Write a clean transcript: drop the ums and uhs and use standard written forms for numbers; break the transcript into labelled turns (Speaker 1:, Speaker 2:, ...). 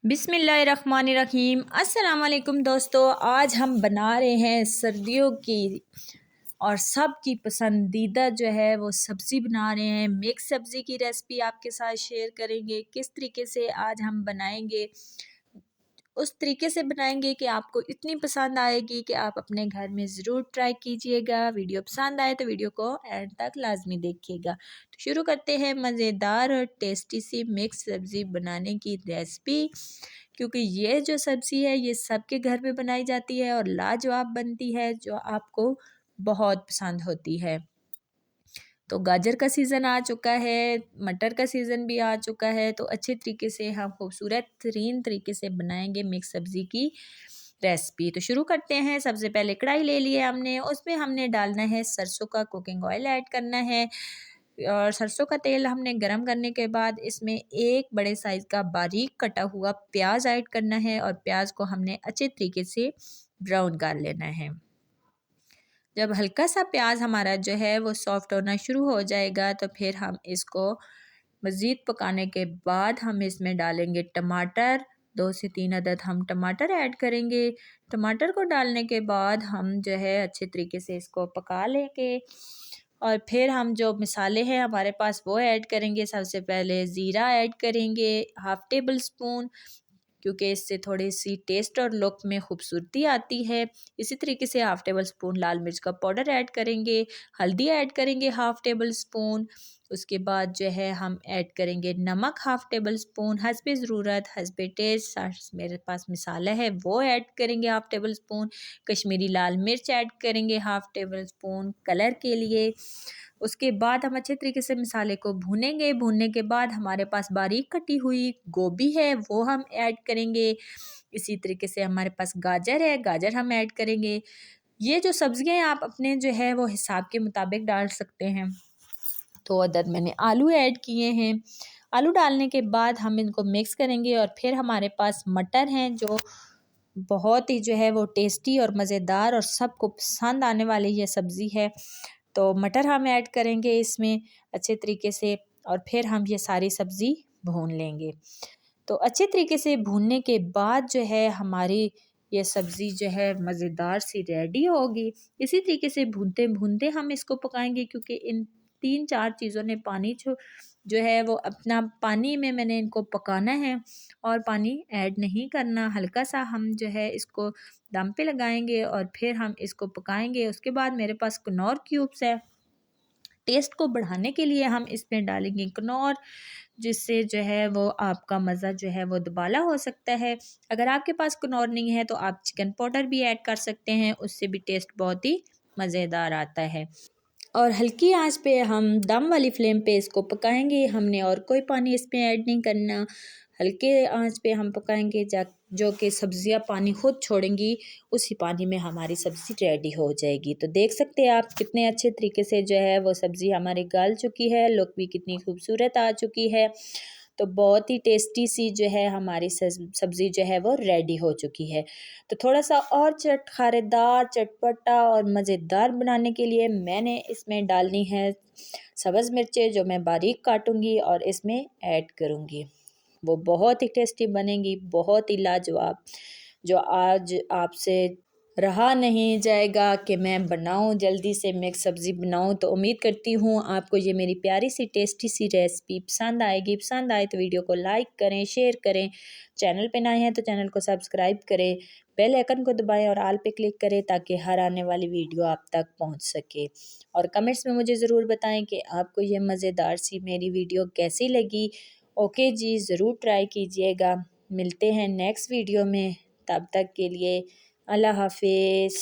Speaker 1: बिस्मिल्लाहिर्रहमानिर्रहीम। अस्सलाम वालेकुम दोस्तों, आज हम बना रहे हैं सर्दियों की और सबकी पसंदीदा जो है वो सब्ज़ी बना रहे हैं। मिक्स सब्ज़ी की रेसिपी आपके साथ शेयर करेंगे। किस तरीके से आज हम बनाएंगे, उस तरीके से बनाएंगे कि आपको इतनी पसंद आएगी कि आप अपने घर में ज़रूर ट्राई कीजिएगा। वीडियो पसंद आए तो वीडियो को एंड तक लाजमी देखिएगा। तो शुरू करते हैं मज़ेदार और टेस्टी सी मिक्स सब्ज़ी बनाने की रेसिपी। क्योंकि ये जो सब्ज़ी है ये सबके घर में बनाई जाती है और लाजवाब बनती है, जो आपको बहुत पसंद होती है। तो गाजर का सीज़न आ चुका है, मटर का सीज़न भी आ चुका है, तो अच्छे तरीके से हम खूबसूरत तरीन तरीके से बनाएंगे मिक्स सब्ज़ी की रेसिपी। तो शुरू करते हैं। सबसे पहले कढ़ाई ले लिए हमने, उसमें हमने डालना है सरसों का कुकिंग ऑयल ऐड करना है और सरसों का तेल हमने गरम करने के बाद इसमें एक बड़े साइज़ का बारीक कटा हुआ प्याज ऐड करना है और प्याज को हमने अच्छे तरीके से ब्राउन कर लेना है। जब हल्का सा प्याज हमारा जो है वो सॉफ्ट होना शुरू हो जाएगा तो फिर हम इसको मज़ीद पकाने के बाद हम इसमें डालेंगे टमाटर। 2 से 3 अदद हम टमाटर ऐड करेंगे। टमाटर को डालने के बाद हम जो है अच्छे तरीके से इसको पका लेंगे और फिर हम जो मसाले हैं हमारे पास वो ऐड करेंगे। सबसे पहले ज़ीरा ऐड करेंगे, 1/2 टेबल स्पून, क्योंकि इससे थोड़ी सी टेस्ट और लुक में खूबसूरती आती है। इसी तरीके से 1/2 टेबल स्पून लाल मिर्च का पाउडर ऐड करेंगे, हल्दी ऐड करेंगे 1/2 टेबल स्पून। उसके बाद जो है हम ऐड करेंगे नमक 1/2 टेबल स्पून, हस्बे ज़रूरत हस्बे टेस्ट मेरे पास मसाला है वो ऐड करेंगे 1/2 टेबल स्पून। कश्मीरी लाल मिर्च ऐड करेंगे 1/2 टेबल स्पून कलर के लिए। उसके बाद हम अच्छे तरीके से मसाले को भूनेंगे। भूनने के बाद हमारे पास बारीक कटी हुई गोभी है वो हम ऐड करेंगे। इसी तरीके से हमारे पास गाजर है, गाजर हम ऐड करेंगे। ये जो सब्जियां आप अपने जो है वो हिसाब के मुताबिक डाल सकते हैं। 2 अदद मैंने आलू ऐड किए हैं। आलू डालने के बाद हम इनको मिक्स करेंगे और फिर हमारे पास मटर हैं जो बहुत ही जो है वो टेस्टी और मज़ेदार और सबको पसंद आने वाली ये सब्ज़ी है। तो मटर हम ऐड करेंगे इसमें अच्छे तरीके से और फिर हम ये सारी सब्ज़ी भून लेंगे। तो अच्छे तरीके से भूनने के बाद जो है हमारी ये सब्ज़ी जो है मज़ेदार सी रेडी होगी। इसी तरीके से भूनते भूनते हम इसको पकाएंगे, क्योंकि इन 3-4 चीज़ों ने पानी जो है वो अपना पानी में मैंने इनको पकाना है और पानी ऐड नहीं करना। हल्का सा हम जो है इसको दम पे लगाएंगे और फिर हम इसको पकाएंगे। उसके बाद मेरे पास कनौर क्यूब्स है, टेस्ट को बढ़ाने के लिए हम इसमें डालेंगे कनौर, जिससे जो है वो आपका मज़ा जो है वो दुबाला हो सकता है। अगर आपके पास कनौर नहीं है तो आप चिकन पाउडर भी ऐड कर सकते हैं, उससे भी टेस्ट बहुत ही मज़ेदार आता है। और हल्की आंच पे हम दम वाली फ्लेम पे इसको पकाएंगे। हमने और कोई पानी इसमें ऐड नहीं करना। हल्के आंच पे हम पकाएंगे जो कि सब्ज़ियाँ पानी खुद छोड़ेंगी, उसी पानी में हमारी सब्ज़ी रेडी हो जाएगी। तो देख सकते हैं आप कितने अच्छे तरीके से जो है वो सब्ज़ी हमारी गल चुकी है, लुक भी कितनी खूबसूरत आ चुकी है। तो बहुत ही टेस्टी सी जो है हमारी सब्ज़ी जो है वो रेडी हो चुकी है। तो थोड़ा सा और खारेदार, चटपटा और मज़ेदार बनाने के लिए मैंने इसमें डालनी है सब्ज़ मिर्चें, जो मैं बारीक काटूंगी और इसमें ऐड करूंगी। वो बहुत ही टेस्टी बनेंगी, बहुत ही लाजवाब, जो आज आपसे रहा नहीं जाएगा कि मैं बनाऊं, जल्दी से मिक्स सब्ज़ी बनाऊं। तो उम्मीद करती हूँ आपको ये मेरी प्यारी सी टेस्टी सी रेसिपी पसंद आएगी। पसंद आए तो वीडियो को लाइक करें, शेयर करें। चैनल पे नए हैं तो चैनल को सब्सक्राइब करें, बेल आइकन को दबाएं और ऑल पे क्लिक करें ताकि हर आने वाली वीडियो आप तक पहुँच सके। और कमेंट्स में मुझे ज़रूर बताएँ कि आपको ये मज़ेदार सी मेरी वीडियो कैसी लगी। ओके जी, ज़रूर ट्राई कीजिएगा। मिलते हैं नेक्स्ट वीडियो में, तब तक के लिए अल्लाह हाफिज़।